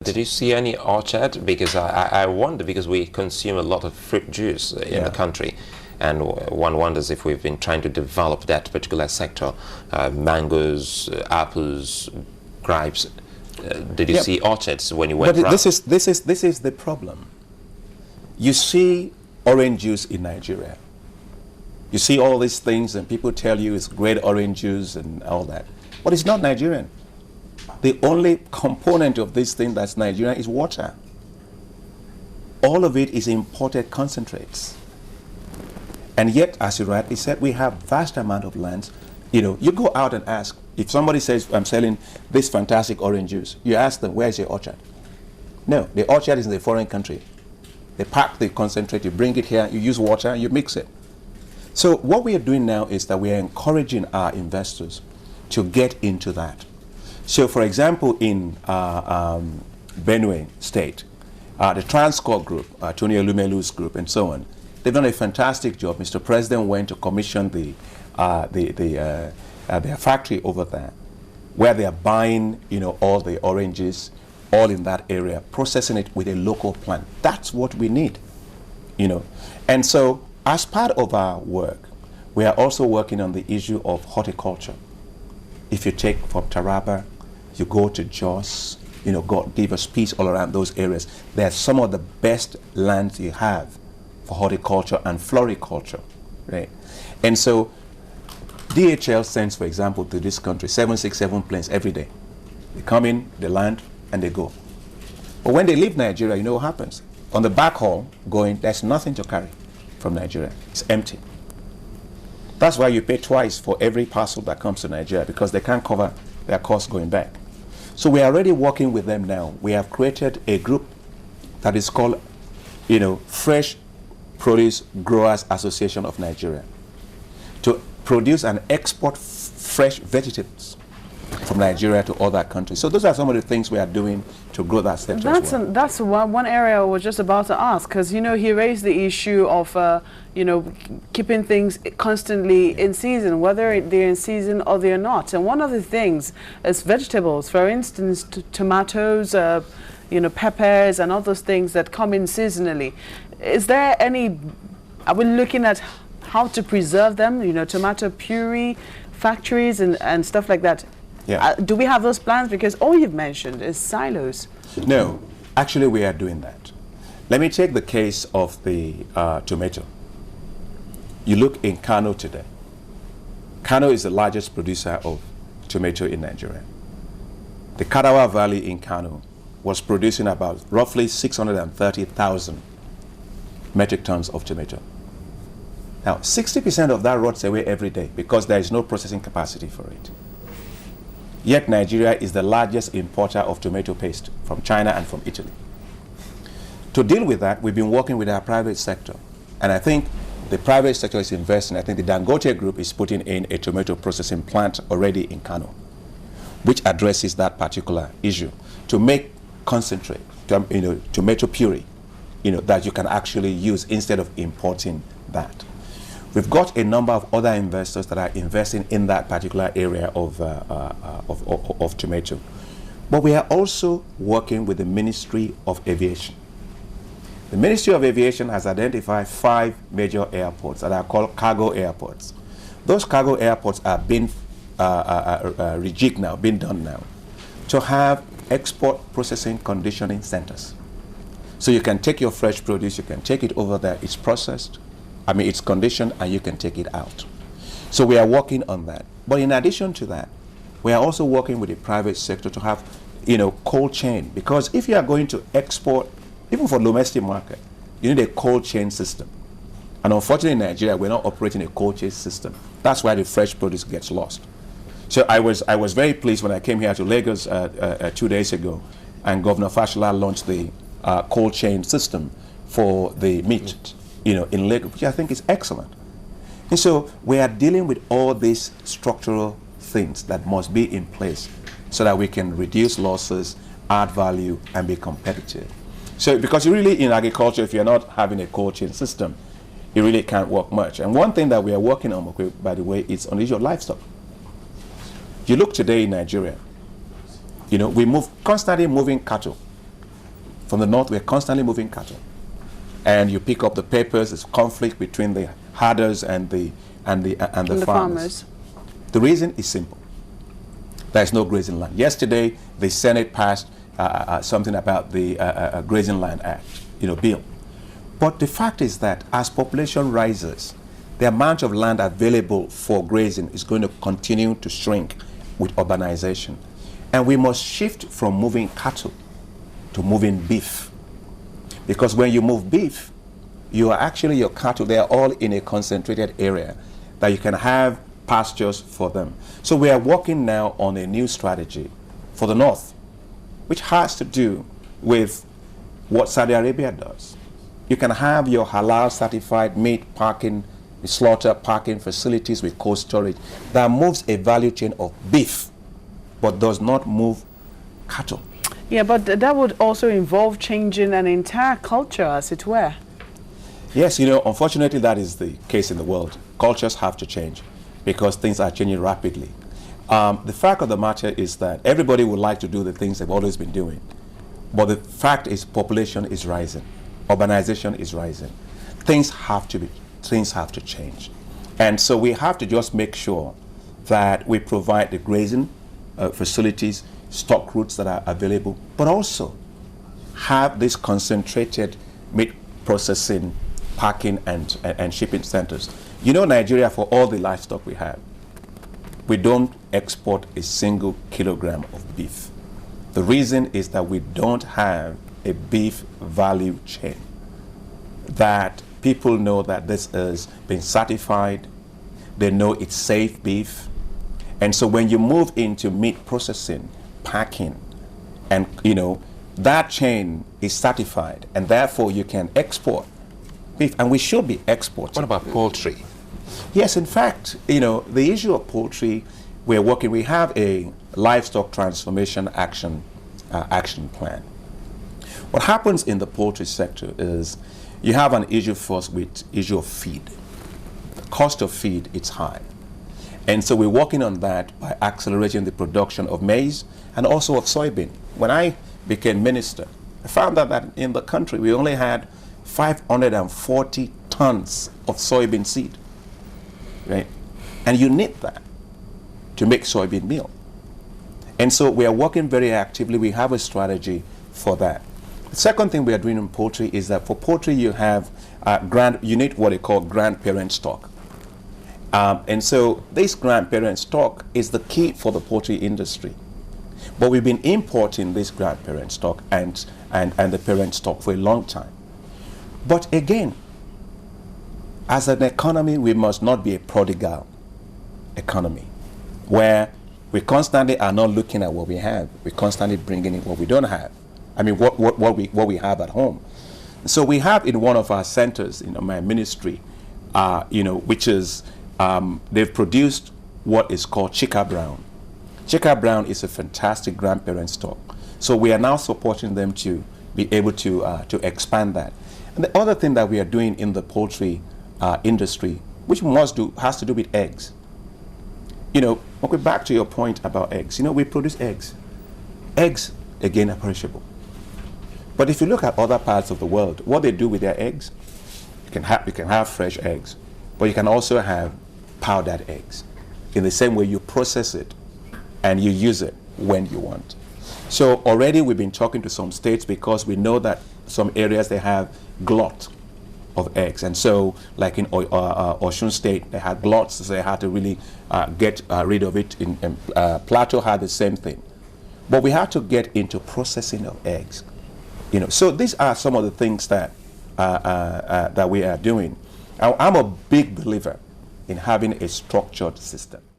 Did you see any orchard? Because I wonder, because we consume a lot of fruit juice in the country, and one wonders if we've been trying to develop that particular sector, mangoes, apples, grapes. Did you see orchards when you went around? This is the problem. You see orange juice in Nigeria. You see all these things and people tell you it's great orange juice and all that. But it's not Nigerian. The only component of this thing that's Nigerian is water. All of it is imported concentrates. And yet, as you rightly said, we have vast amount of lands. You know, you go out and ask, if somebody says, I'm selling this fantastic orange juice, you ask them, where is your orchard? No, the orchard is in a foreign country. They pack the concentrate, you bring it here, you use water, you mix it. So what we are doing now is that we are encouraging our investors to get into that. So for example, in Benue State, the Transcorp Group, Tony Elumelu's group and so on, they've done a fantastic job. Mr. President went to commission their factory over there, where they are buying, you know, all the oranges, all in that area, processing it with a local plant. That's what we need, you know. And so, as part of our work, we are also working on the issue of horticulture. If you take from Taraba, you go to Jos, you know, God give us peace all around those areas. They're some of the best lands you have for horticulture and floriculture, right? And so, DHL sends, for example, to this country 767 planes every day. They come in, they land, and they go. But when they leave Nigeria, you know what happens? On the backhaul going, there's nothing to carry from Nigeria. It's empty. That's why you pay twice for every parcel that comes to Nigeria, because they can't cover their costs going back. So we are already working with them now. We have created a group that is called, you know, Fresh Produce Growers Association of Nigeria, to produce and export fresh vegetables from Nigeria to other countries. So those are some of the things we are doing to grow that sector as well. That's one area I was just about to ask, because, you know, he raised the issue of, you know, keeping things constantly in season, whether they're in season or they're not. And one of the things is vegetables. For instance, tomatoes, you know, peppers and all those things that come in seasonally. Is there any, are we looking at how to preserve them, you know, tomato puree factories and stuff like that? Yeah. Do we have those plans? Because all you've mentioned is silos. No, actually we are doing that. Let me take the case of the tomato. You look in Kano today. Kano is the largest producer of tomato in Nigeria. The Kadawa Valley in Kano was producing about roughly 630,000 metric tons of tomato. Now, 60% of that rots away every day because there is no processing capacity for it. Yet Nigeria is the largest importer of tomato paste from China and from Italy. To deal with that, we've been working with our private sector. And I think the private sector is investing. I think the Dangote Group is putting in a tomato processing plant already in Kano, which addresses that particular issue, to make concentrate, you know, tomato puree, you know, that you can actually use instead of importing that. We've got a number of other investors that are investing in that particular area of tomato. But we are also working with the Ministry of Aviation. The Ministry of Aviation has identified 5 major airports that are called cargo airports. Those cargo airports are being rejigged now, being done now, to have export processing conditioning centers. So you can take your fresh produce, you can take it over there, it's processed, it's conditioned, and you can take it out. So we are working on that. But in addition to that, we are also working with the private sector to have, you know, cold chain. Because if you are going to export, even for domestic market, you need a cold chain system. And unfortunately in Nigeria, we're not operating a cold chain system. That's why the fresh produce gets lost. So I was very pleased when I came here to Lagos 2 days ago, and Governor Fashola launched the cold chain system for the meat, you know, in Lagos, which I think is excellent. And so we are dealing with all these structural things that must be in place so that we can reduce losses, add value, and be competitive. So because really in agriculture, if you're not having a cold chain system, it really can't work much. And one thing that we are working on, by the way, is on the issue of livestock. You look today in Nigeria, you know, we constantly moving cattle From the north, we're constantly moving cattle. And you pick up the papers, there's conflict between the herders and the farmers. The reason is simple. There is no grazing land. Yesterday, the Senate passed something about the Grazing Land Act, bill. But the fact is that as population rises, the amount of land available for grazing is going to continue to shrink with urbanization. And we must shift from moving cattle to moving beef. Because when you move beef, your cattle, they are all in a concentrated area that you can have pastures for them. So we are working now on a new strategy for the north, which has to do with what Saudi Arabia does. You can have your halal certified meat packing, slaughter packing facilities with cold storage that moves a value chain of beef, but does not move cattle. Yeah, but that would also involve changing an entire culture, as it were. Yes, unfortunately, that is the case in the world. Cultures have to change because things are changing rapidly. The fact of the matter is that everybody would like to do the things they've always been doing. But the fact is population is rising. Urbanization is rising. Things have to change. And so we have to just make sure that we provide the grazing facilities, stock routes that are available, but also have these concentrated meat processing, packing, and shipping centers. Nigeria, for all the livestock we have, we don't export a single kilogram of beef. The reason is that we don't have a beef value chain, that people know that this has been certified, they know it's safe beef. And so when you move into meat processing, packing, and that chain is certified, and therefore you can export beef, and we should be exporting. What about poultry? Yes, in fact, the issue of poultry, we have a livestock transformation action plan. What happens in the poultry sector is you have an issue first with issue of feed. The cost of feed is high. And so we're working on that by accelerating the production of maize and also of soybean. When I became minister, I found out that in the country we only had 540 tons of soybean seed, right? And you need that to make soybean meal. And so we are working very actively. We have a strategy for that. The second thing we are doing in poultry is that for poultry you have you need what they call grandparent stock. And so this grandparent stock is the key for the poultry industry. But we've been importing this grandparent stock and the parent stock for a long time. But again, as an economy, we must not be a prodigal economy, where we constantly are not looking at what we have. We're constantly bringing in what we don't have. I mean, what we have at home. So we have in one of our centers in my ministry, which is, they've produced what is called Chika Brown. Chika Brown is a fantastic grandparent stock. So we are now supporting them to be able to expand that. And the other thing that we are doing in the poultry industry, which has to do with eggs. Okay, back to your point about eggs. We produce eggs. Eggs, again, are perishable. But if you look at other parts of the world, what they do with their eggs, you can have fresh eggs, but you can also have powdered eggs. In the same way, you process it and you use it when you want. So already we've been talking to some states because we know that some areas they have glut of eggs. And so like in Osun State, they had gluts, so they had to really get rid of it. In Plateau had the same thing. But we had to get into processing of eggs. So these are some of the things that that we are doing. I'm a big believer in having a structured system.